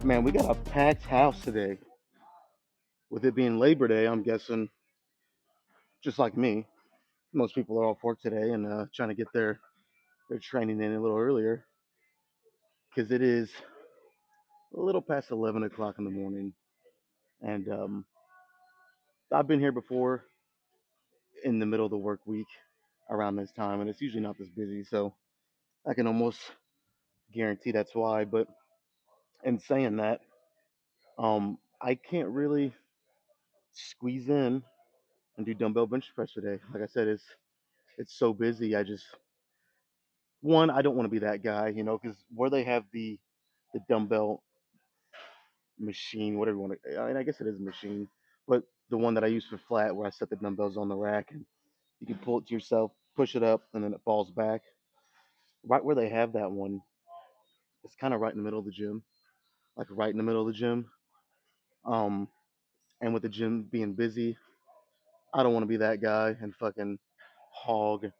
Man, we got a packed house today. With it being Labor Day, I'm guessing, just like me, most people are off work today and trying to get their training in a little earlier because it is a little past 11 o'clock in the morning. And I've been here before in the middle of the work week around this time, and it's usually not this busy. So I can almost guarantee that's why. But in saying that, I can't really squeeze in and do dumbbell bench press today. Like I said, it's so busy. I don't want to be that guy, because where they have the dumbbell machine, whatever you want to, I guess it is a machine, but the one that I use for flat, where I set the dumbbells on the rack and you can pull it to yourself, push it up, and then it falls back. Right where they have that one, it's kind of right in the middle of the gym, like right in the middle of the gym. Um, and with the gym being busy, I don't want to be that guy and fucking hog a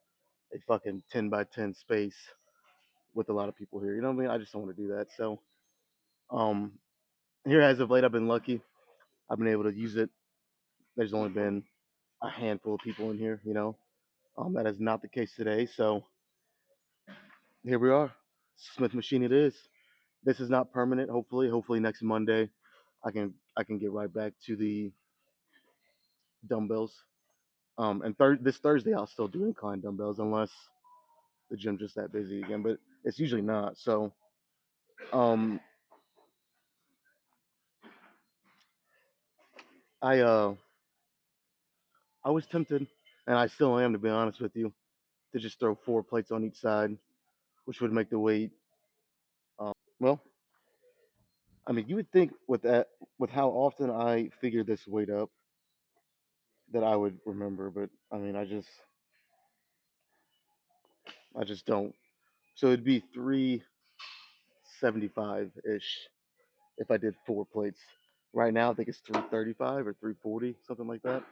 fucking 10 by 10 space with a lot of people here. You know what I mean? I just don't want to do that. So, um, here as of late, I've been lucky. I've been able to use it. There's only been a handful of people in here, that is not the case today. So here we are. Smith machine it is. This is not permanent. Hopefully next Monday, I can get right back to the dumbbells. And this Thursday I'll still do incline dumbbells unless the gym's just that busy again. But it's usually not. So um, I I was tempted, and I still am to be honest with you, to just throw 4 plates on each side, which would make the weight. Well, I mean, you would think with how often I figure this weight up, that I would remember, but I mean, I just don't. So it'd be 375 ish if I did 4 plates. Right now, I think it's 335 or 340, something like that,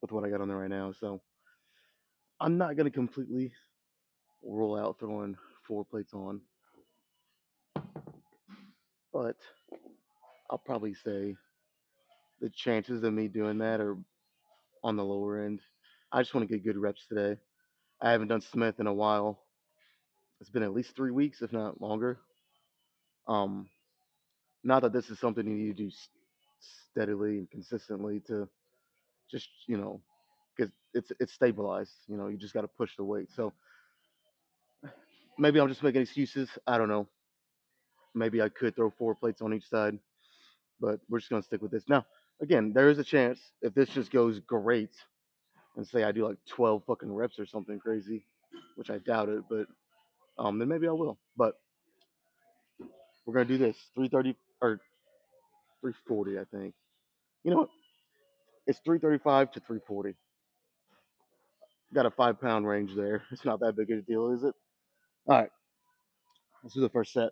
with what I got on there right now. So I'm not gonna completely rule out throwing 4 plates on, but I'll probably say the chances of me doing that are on the lower end. I just want to get good reps today. I haven't done Smith in a while. It's been at least 3 weeks, if not longer. Um, Not that this is something you need to do steadily and consistently to just, because it's stabilized. You just got to push the weight. So maybe I'm just making excuses. I don't know. Maybe I could throw 4 plates on each side, but we're just gonna stick with this. Now, again, there is a chance if this just goes great, and say I do like 12 fucking reps or something crazy, which I doubt it, but then maybe I will. But we're gonna do this 330 or 340, I think. You know what? It's 335 to 340. Got a 5 pound range there. It's not that big of a deal, is it? All right, let's do the first set.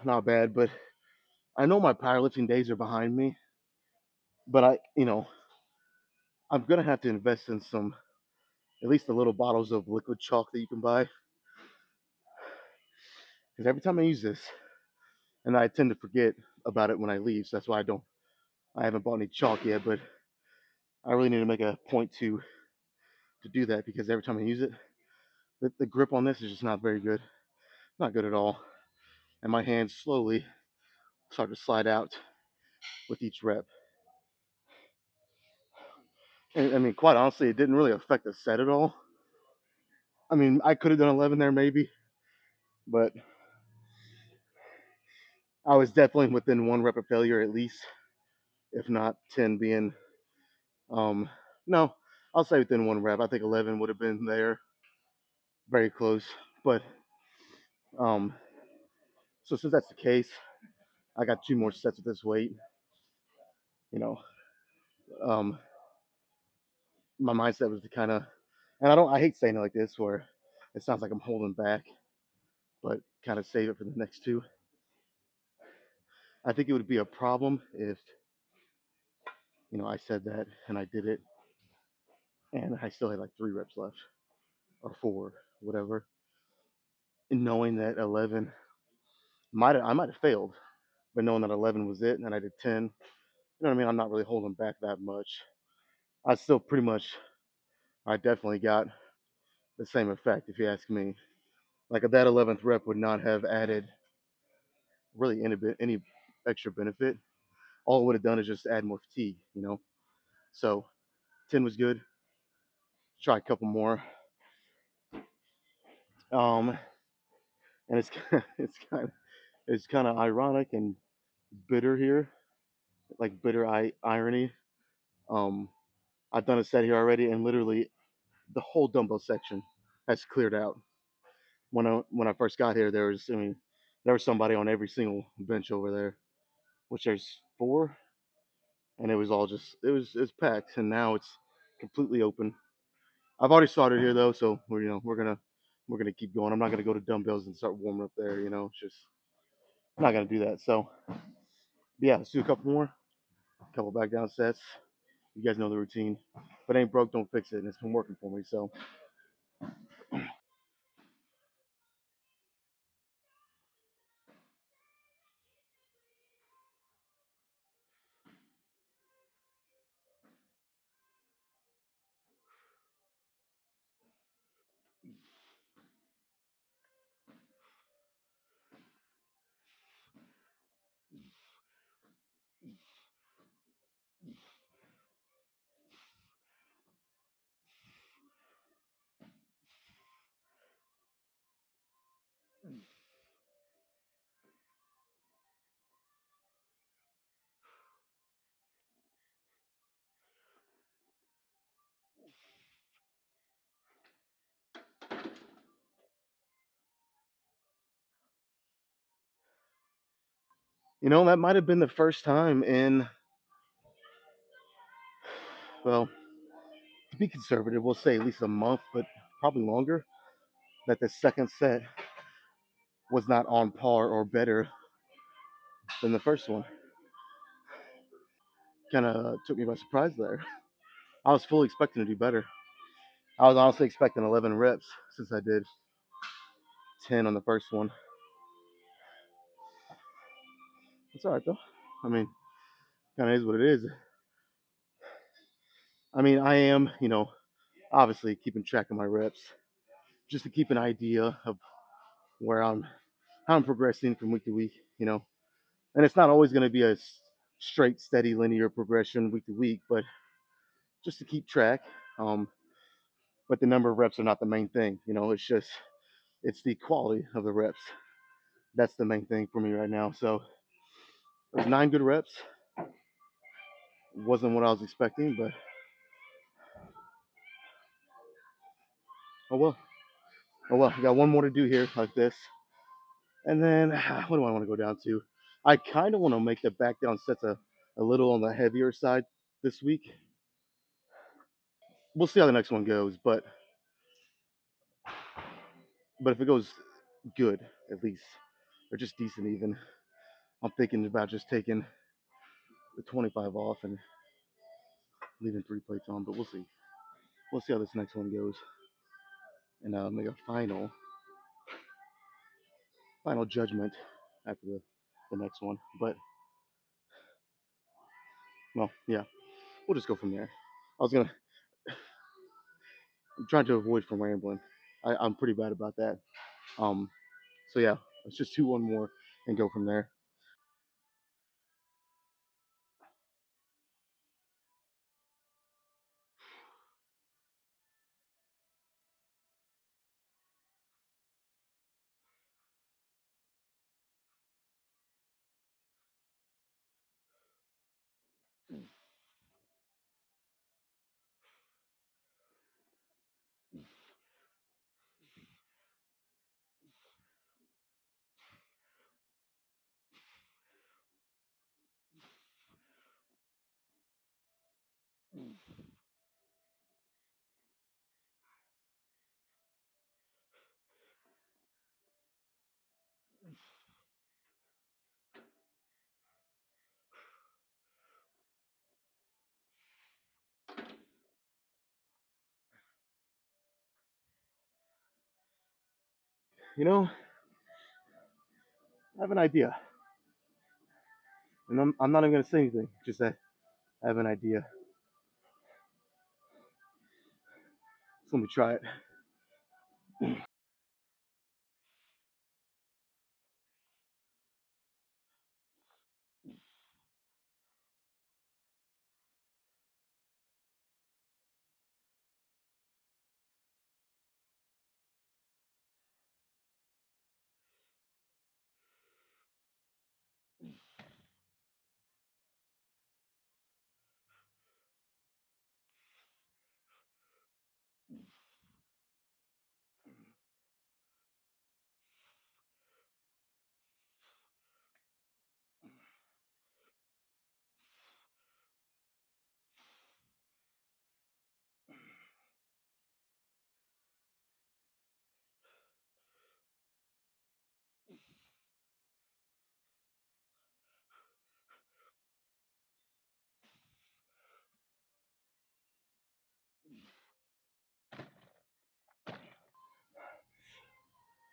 Not bad, but I know my powerlifting days are behind me. But I'm gonna have to invest in some, at least the little bottles of liquid chalk that you can buy, because every time I use this, and I tend to forget about it when I leave. So that's why I haven't bought any chalk yet. But I really need to make a point to do that because every time I use it, The grip on this is just not very good. Not good at all. And my hands slowly start to slide out with each rep. And I mean, quite honestly, it didn't really affect the set at all. I mean, I could have done 11 there maybe, but I was definitely within one rep of failure at least, if not 10 being, um, no, I'll say within one rep. I think 11 would have been there, very close. But, um, so since that's the case, I got two more sets of this weight. You know, um, my mindset was to kind of, and I hate saying it like this where it sounds like I'm holding back, but kind of save it for the next two. I think it would be a problem if, I said that and I did it and I still had like 3 reps left or four, whatever. And knowing that 11 I might have failed, but knowing that 11 was it and I did 10, you know what I mean? I'm not really holding back that much. I still pretty much, I definitely got the same effect if you ask me. Like that 11th rep would not have added really any extra benefit. All it would have done is just add more fatigue. So 10 was good. Try a couple more. Um, and it's it's kind of ironic and bitter here, like bitter irony. Um, I've done a set here already, and literally the whole dumbbell section has cleared out. When I first got here, there was somebody on every single bench over there, which there's four, and it was all just it's packed, and now it's completely open. I've already started here though, so we're gonna keep going. I'm not gonna go to dumbbells and start warming up there. It's just I'm not gonna do that. So yeah, let's do a couple more, a couple back down sets. You guys know the routine. If it ain't broke, don't fix it, and it's been working for me. So that might have been the first time in, well, to be conservative, we'll say at least a month, but probably longer, that the second set was not on par or better than the first one. Kind of took me by surprise there. I was fully expecting to do better. I was honestly expecting 11 reps since I did 10 on the first one. It's all right though. I mean, kind of is what it is. I mean, I am, obviously keeping track of my reps just to keep an idea of where how I'm progressing from week to week. And it's not always going to be a straight, steady, linear progression week to week, but just to keep track. Um, but the number of reps are not the main thing. It's the quality of the reps. That's the main thing for me right now. So it was 9 good reps. Wasn't what I was expecting, but oh well. Oh well. We got one more to do here, like this, and then what do I want to go down to? I kind of want to make the back down sets a little on the heavier side this week. We'll see how the next one goes, but if it goes good, at least, or just decent even, I'm thinking about just taking the 25 off and leaving 3 plates on. But we'll see. We'll see how this next one goes, and make a final judgment after the next one. But well, yeah, we'll just go from there. I was gonna. I'm trying to avoid from rambling. I'm pretty bad about that. Um, so yeah, let's just do one more and go from there. You know, I have an idea, and I'm not even gonna say anything. Just that I have an idea. So let me try it.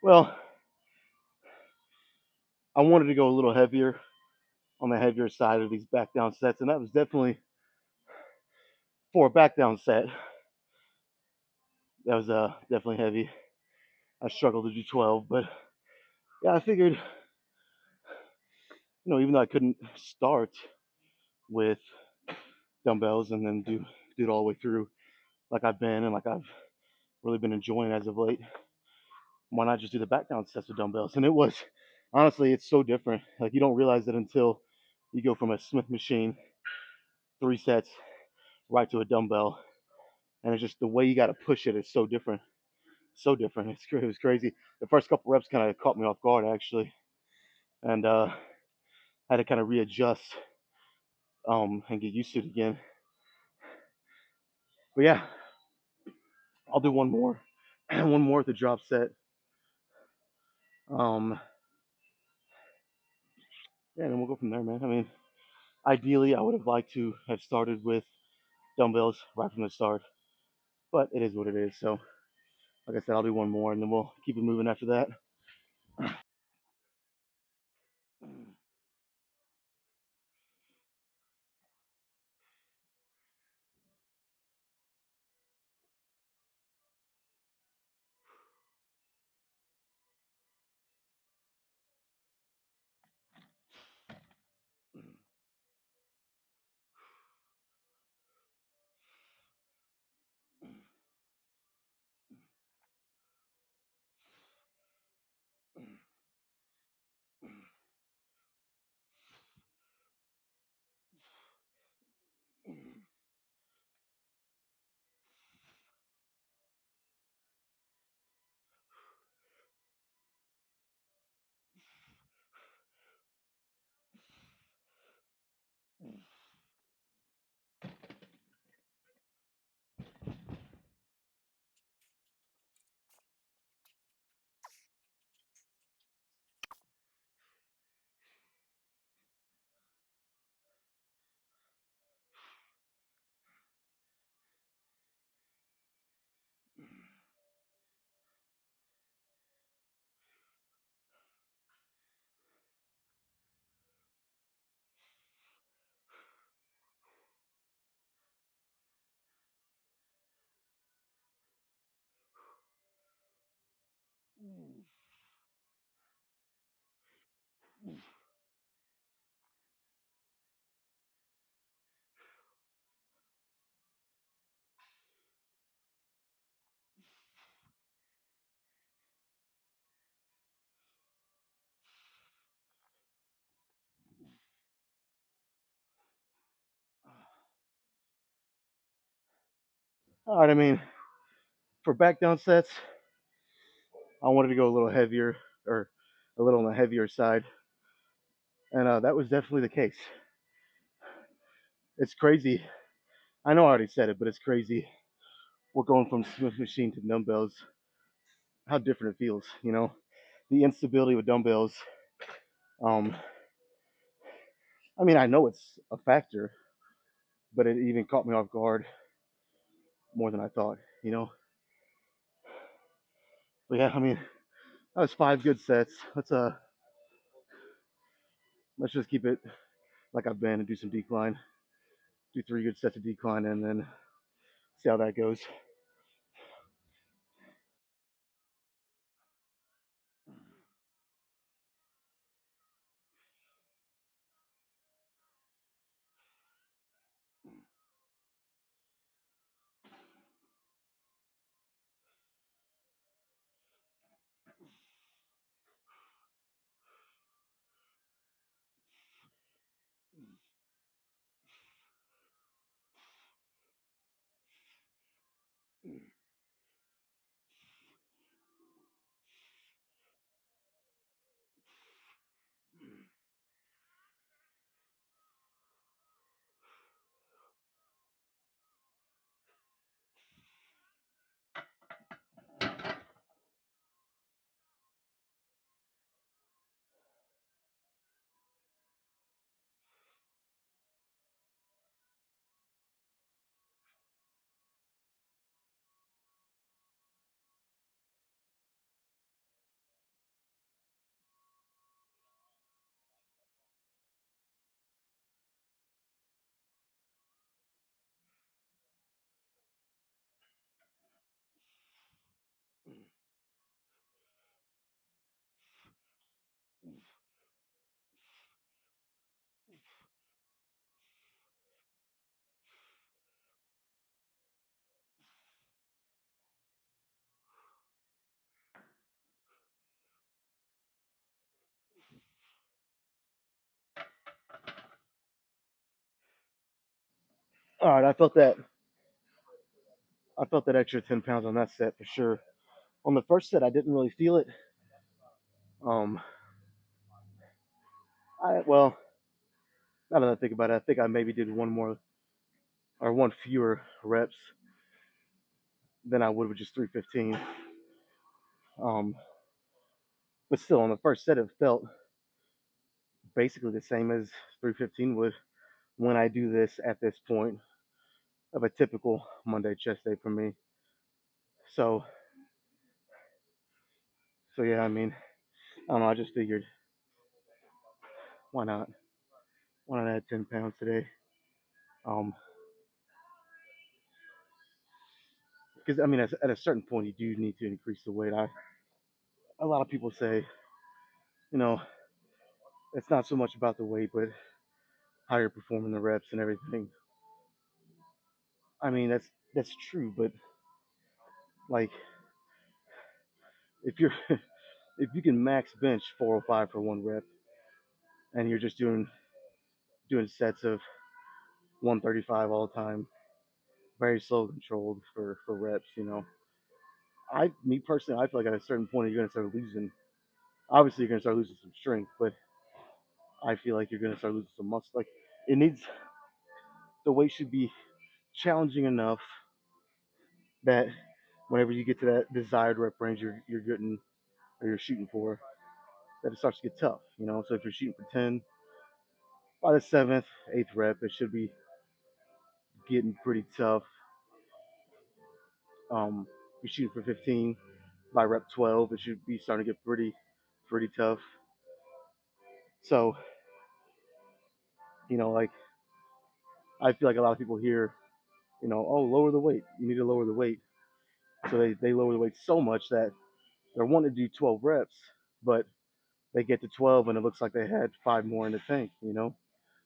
Well, I wanted to go a little heavier on the heavier side of these back down sets, and that was definitely for a back down set. That was definitely heavy. I struggled to do 12, but yeah, I figured, even though I couldn't start with dumbbells and then do it all the way through like I've been and like I've really been enjoying as of late, why not just do the back down sets with dumbbells? And it was honestly, it's so different. Like you don't realize it until you go from a Smith machine, 3 sets, right to a dumbbell, and it's just the way you got to push it is so different. So different. It was crazy. The first couple reps kind of caught me off guard actually, and had to kind of readjust and get used to it again. But yeah, I'll do one more, one more at the drop set. Um, yeah, and then we'll go from there, man. I mean, ideally, I would have liked to have started with dumbbells right from the start, but it is what it is. So, like I said, I'll do one more, and then we'll keep it moving after that. All right, I mean, for back down sets, I wanted to go a little heavier or a little on the heavier side, and that was definitely the case. It's crazy. I know I already said it, but it's crazy. We're going from Smith machine to dumbbells. How different it feels, you know. The instability with dumbbells. Um, I mean, I know it's a factor, but it even caught me off guard more than I thought, you know. But yeah, I mean, that was 5 good sets. Let's just keep it like I've been and do some decline. Do 3 good sets of decline and then see how that goes. All right, I felt that extra 10 pounds on that set for sure. On the first set, I didn't really feel it. Um, I well, now that I think about it, I think I maybe did one more or one fewer reps than I would with just 315. Um, but still, on the first set, it felt basically the same as 315 would when I do this at this point of a typical Monday chest day for me. So, so yeah, I mean, I don't know. I just figured why not? Why not add 10 pounds today? Um, because I mean, at a certain point, you do need to increase the weight. A lot of people say, you know, it's not so much about the weight, but how you're performing the reps and everything. I mean, that's true, but like if you're if you can max bench 405 for 1 rep and you're just doing sets of 135 all the time, very slow controlled for reps, you know. Me personally, I feel like at a certain point you're gonna start losing. Obviously, you're gonna start losing some strength, but I feel like you're gonna start losing some muscle. Like it needs the weight should be challenging enough that whenever you get to that desired rep range you're getting or you're shooting for, that it starts to get tough, you know. So if you're shooting for 10, by the seventh, eighth rep, it should be getting pretty tough. If you're shooting for 15, by rep 12, it should be starting to get pretty tough. So, you know, like I feel like a lot of people hear, you know, oh, lower the weight. You need to lower the weight. So they lower the weight so much that they're wanting to do 12 reps, but they get to 12 and it looks like they had five more in the tank.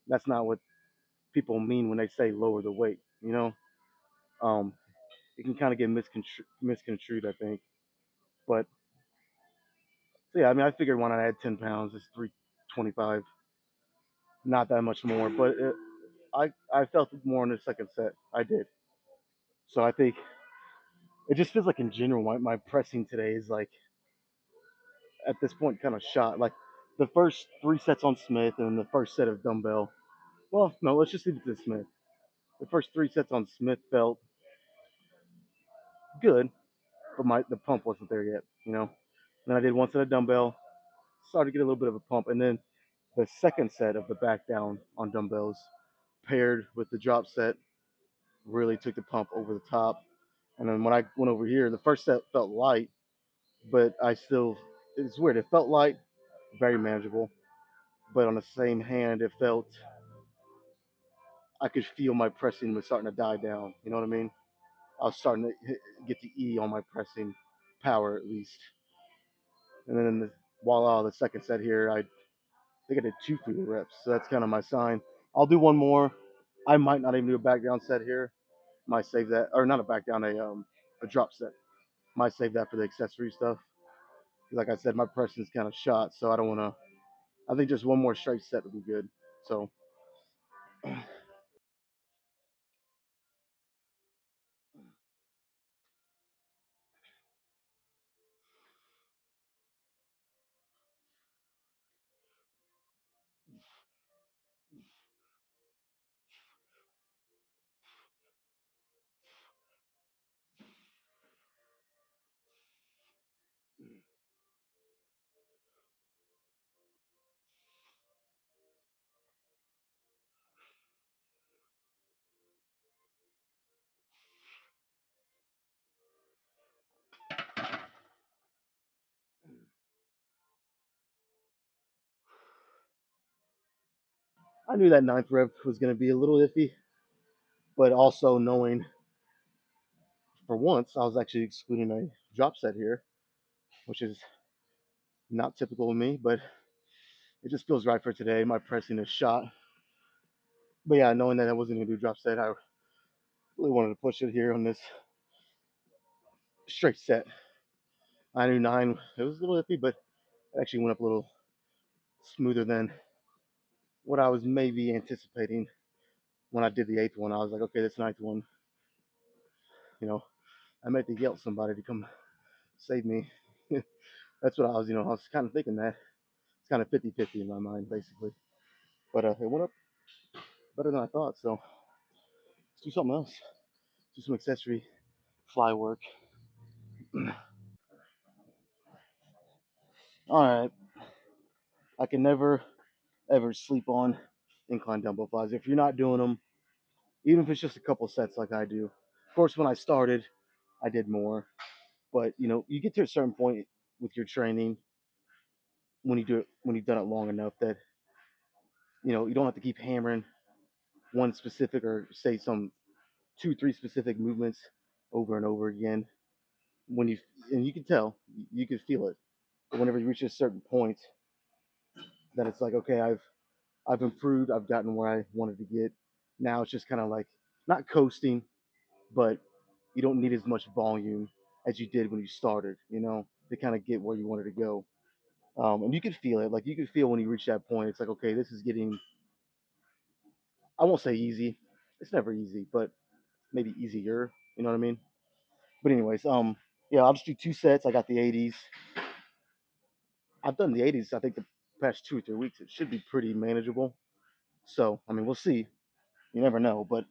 That's not what people mean when they say lower the weight. Um, it can kind of get misconstrued, I think. But so yeah, I mean, I figured when I add 10 pounds, it's 325, not that much more. But I felt it more in the second set. I did. So I think it just feels like in general, my pressing today is like at this point kind of shot. Like the first three sets on Smith and the first set of dumbbell. Well, no, let's just leave it to Smith. The first three sets on Smith felt good, but the pump wasn't there yet. Then I did one set of dumbbell, started to get a little bit of a pump, and then the second set of the back down on dumbbells paired with the drop set really took the pump over the top. And then when I went over here, the first set felt light, but it's weird. It felt light, very manageable, but on the same hand, it felt, I could feel my pressing was starting to die down. You know what I mean? I was starting to get the E on my pressing power at least. And then voila, the second set here, I think I did two fewer reps. So that's kind of my sign. I'll do one more. I might not even do a back down set here. Might save that, or not a back down, a drop set. Might save that for the accessory stuff. Like I said, my pressing's kind of shot, so I don't want to. I think just one more straight set would be good. So I knew that ninth rep was going to be a little iffy, but also knowing for once I was actually excluding a drop set here, which is not typical of me, but it just feels right for today. My pressing is shot. But yeah, knowing that I wasn't going to do drop set, I really wanted to push it here on this straight set. I knew nine, it was a little iffy, but it actually went up a little smoother than what I was maybe anticipating when I did the eighth one. I was like, okay, this ninth one, you know, I might have to yell at somebody to come save me. That's what I was kind of thinking that. It's kind of 50-50 in my mind, basically. But it went up better than I thought, so let's do something else. Do some accessory fly work. All right, I can never ever sleep on incline dumbbell flies. If you're not doing them, even if it's just a couple sets like I do. Of course, when I started, I did more, but you get to a certain point with your training when you've done it long enough that you don't have to keep hammering one specific or say some two, three specific movements over and over again. When you and you can tell, you can feel it. But whenever you reach a certain point, that it's like, okay, I've improved, I've gotten where I wanted to get. Now it's just kind of like not coasting, but you don't need as much volume as you did when you started, to kind of get where you wanted to go. And you could feel it. Like you could feel when you reach that point, it's like, okay, this is getting, I won't say easy. It's never easy, but maybe easier. You know what I mean? But anyways, yeah, I'll just do two sets. I got the 80s. I've done the 80s. I think the past 2 or 3 weeks. It should be pretty manageable. So I mean, we'll see. You never know. But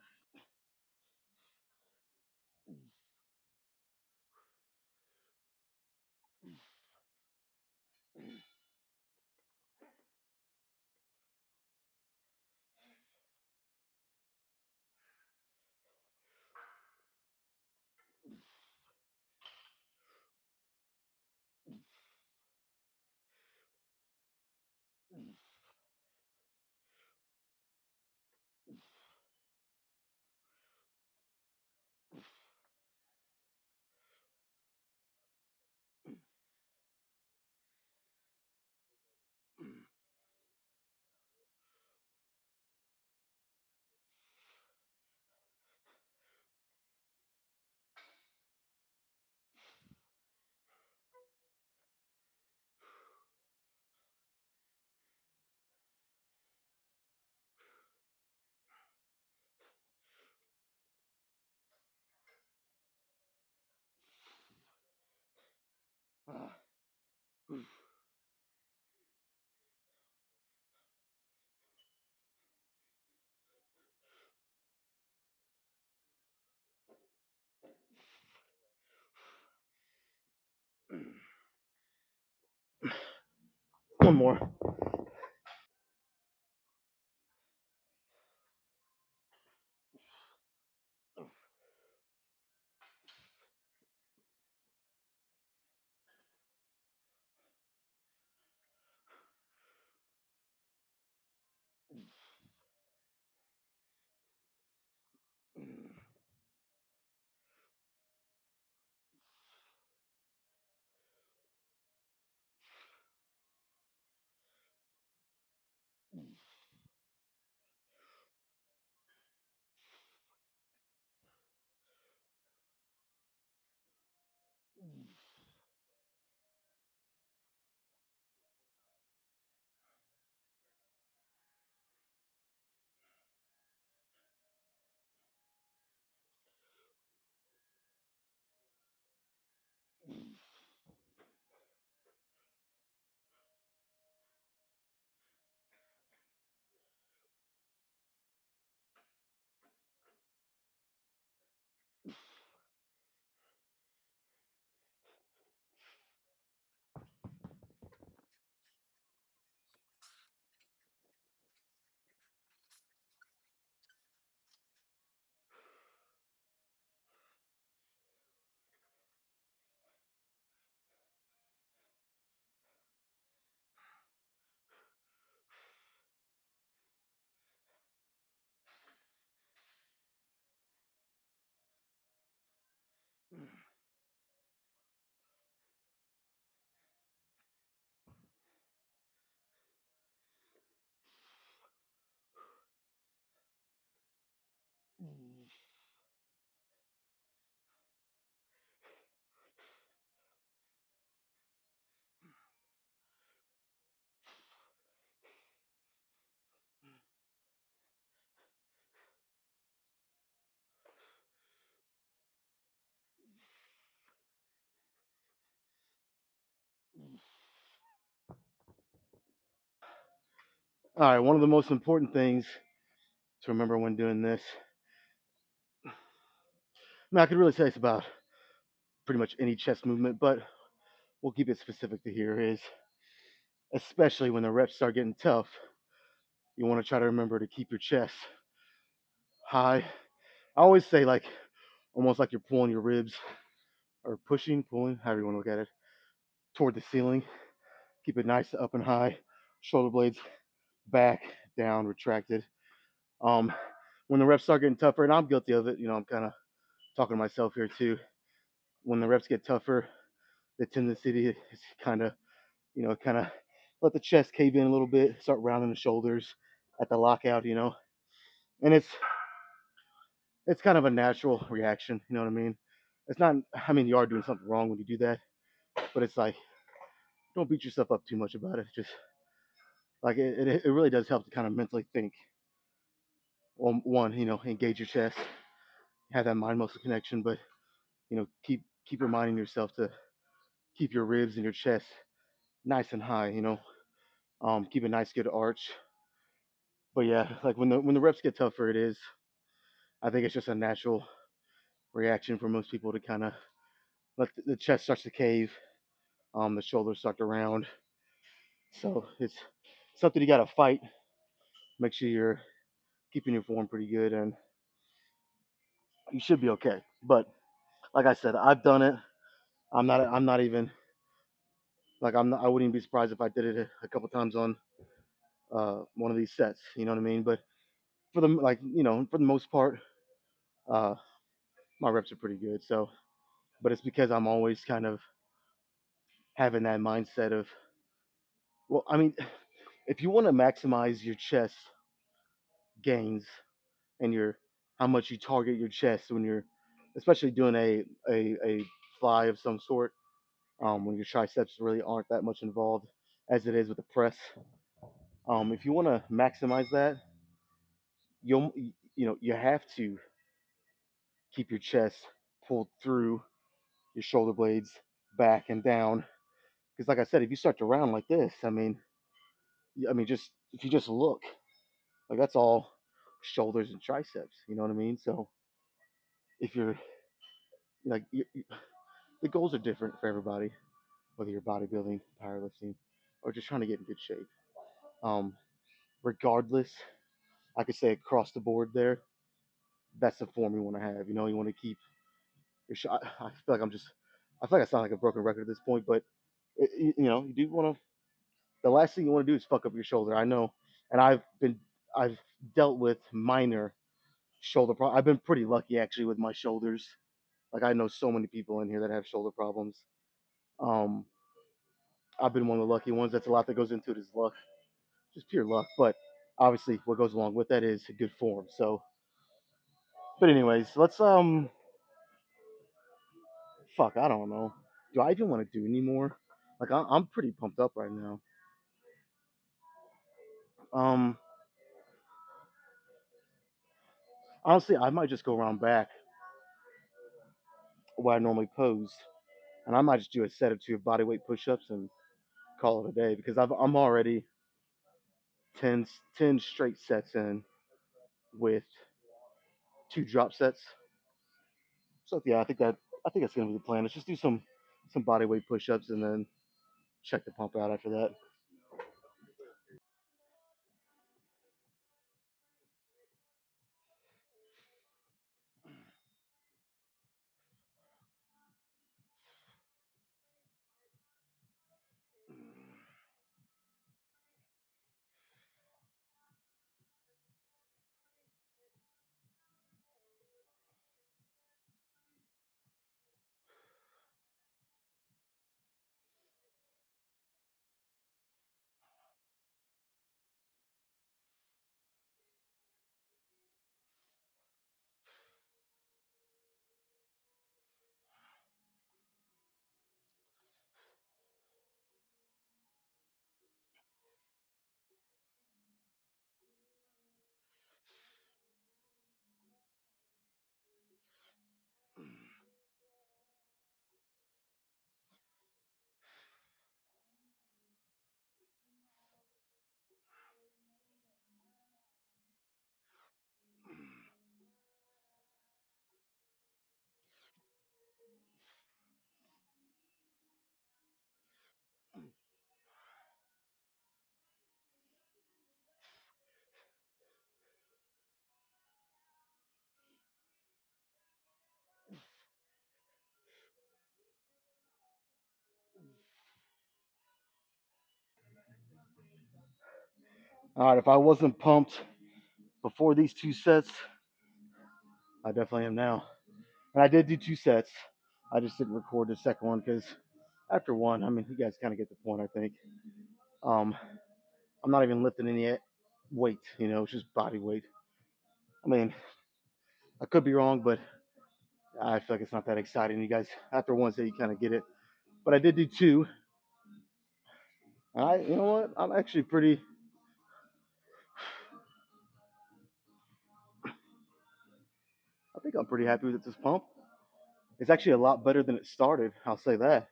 One more. All right, one of the most important things to remember when doing this, I mean, I could really say it's about pretty much any chest movement, but we'll keep it specific to here, is especially when the reps start getting tough, you want to try to remember to keep your chest high. I always say, like, almost like you're pulling your ribs or pushing, pulling, however you want to look at it, toward the ceiling. Keep it nice up and high, shoulder blades back, down, retracted. Um, when the reps start getting tougher, and I'm guilty of it, I'm kind of talking to myself here too. When the reps get tougher, the tendency is kind of, kind of let the chest cave in a little bit, start rounding the shoulders at the lockout. And it's kind of a natural reaction. You know what I mean? It's not. I mean, you are doing something wrong when you do that, but it's like, don't beat yourself up too much about it. Just like it really does help to kind of mentally think. Well, one, engage your chest, have that mind muscle connection, but keep reminding yourself to keep your ribs and your chest nice and high. Keep a nice good arch. But yeah, like when the reps get tougher, it is. I think it's just a natural reaction for most people to kind of let the chest starts to cave, the shoulders start to round. So it's something you got to fight. Make sure you're keeping your form pretty good, and you should be okay. But like I said, I've done it. I'm not even like I wouldn't even be surprised if I did it a couple times on one of these sets. You know what I mean? But for the most part, uh, my reps are pretty good. So, but it's because I'm always kind of having that mindset of, well, I mean, if you want to maximize your chest gains and your how much you target your chest when you're, especially doing a fly of some sort, when your triceps really aren't that much involved as it is with the press. If you want to maximize that, you'll you have to keep your chest pulled through your shoulder blades back and down. Because like I said, if you start to round like this, just if you just look, like that's all shoulders and triceps. You know what I mean? So if you're like the goals are different for everybody, whether you're bodybuilding, powerlifting, or just trying to get in good shape. Um, Regardless, I could say across the board there, that's the form you want to have. You want to keep your shot. I feel like I feel like I sound like a broken record at this point, but you do want to. The last thing you want to do is fuck up your shoulder. I know, and I've dealt with minor shoulder problems. I've been pretty lucky actually with my shoulders. Like I know so many people in here that have shoulder problems. Um, I've been one of the lucky ones. That's a lot that goes into it is luck, just pure luck. But obviously, what goes along with that is good form. So, but anyways, let's fuck. I don't know. Do I even want to do anymore? Like I'm pretty pumped up right now. Um, Honestly, I might just go around back where I normally pose, and I might just do a set of two body weight push-ups and call it a day because I'm already 10 straight sets in with two drop sets. So yeah, I think that's gonna be the plan. Let's just do some body weight push-ups and then check the pump out after that. All right, if I wasn't pumped before these two sets, I definitely am now. And I did do two sets. I just didn't record the second one because after one, I mean, you guys kind of get the point, I think. Um, I'm not even lifting any weight, it's just body weight. I mean, I could be wrong, but I feel like it's not that exciting. You guys, after one set, you kind of get it. But I did do two. You know what? I'm actually pretty. I think I'm pretty happy with this pump. It's actually a lot better than it started. I'll say that.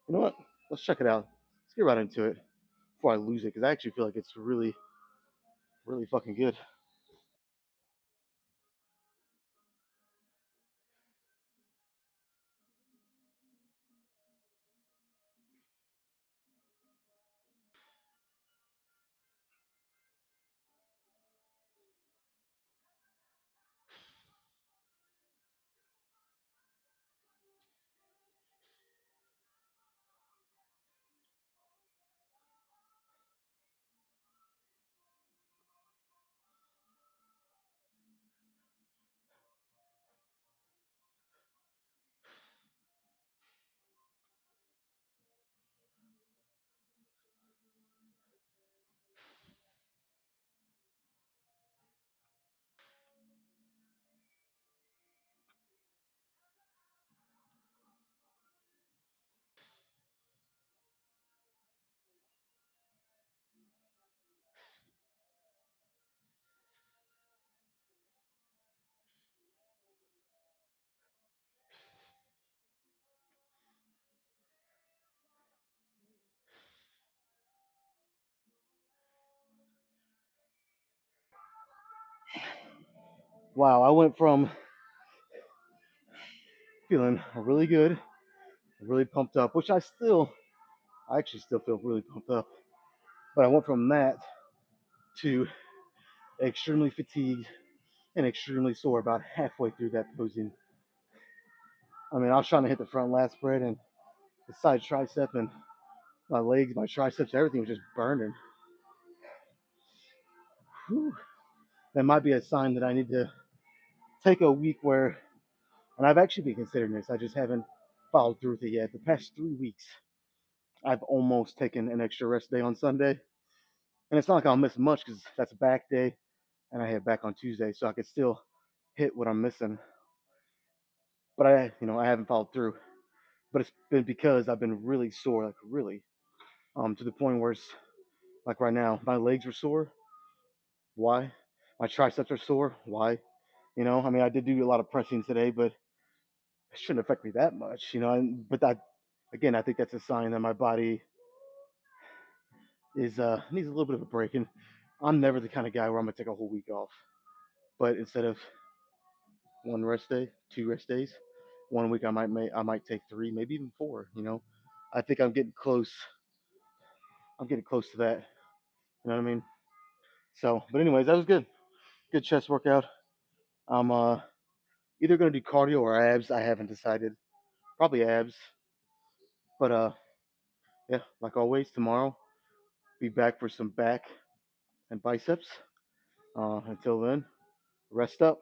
You know what? Let's check it out. Let's get right into it before I lose it because I actually feel like it's really, really fucking good. Wow, I went from feeling really good, really pumped up, which I actually still feel really pumped up. But I went from that to extremely fatigued and extremely sore about halfway through that posing. I mean, I was trying to hit the front lat spread and the side tricep and my legs, my triceps, everything was just burning. Whew. That might be a sign that I need to take a week where, and I've actually been considering this, I just haven't followed through with it yet. The past 3 weeks, I've almost taken an extra rest day on Sunday. And it's not like I'll miss much because that's a back day and I head back on Tuesday, so I could still hit what I'm missing. But I haven't followed through. But it's been because I've been really sore, like really, to the point where it's like right now, my legs are sore. Why? My triceps are sore. Why? I mean, I did do a lot of pressing today, but it shouldn't affect me that much, but again, I think that's a sign that my body is needs a little bit of a break. And I'm never the kind of guy where I'm gonna take a whole week off. But instead of one rest day, 2 rest days, one week I might take three, maybe even four. I think I'm getting close. I'm getting close to that. You know what I mean? So, but anyways, that was good. Good chest workout. I'm either gonna do cardio or abs. I haven't decided. Probably abs. But yeah, like always, tomorrow be back for some back and biceps. Until then, rest up.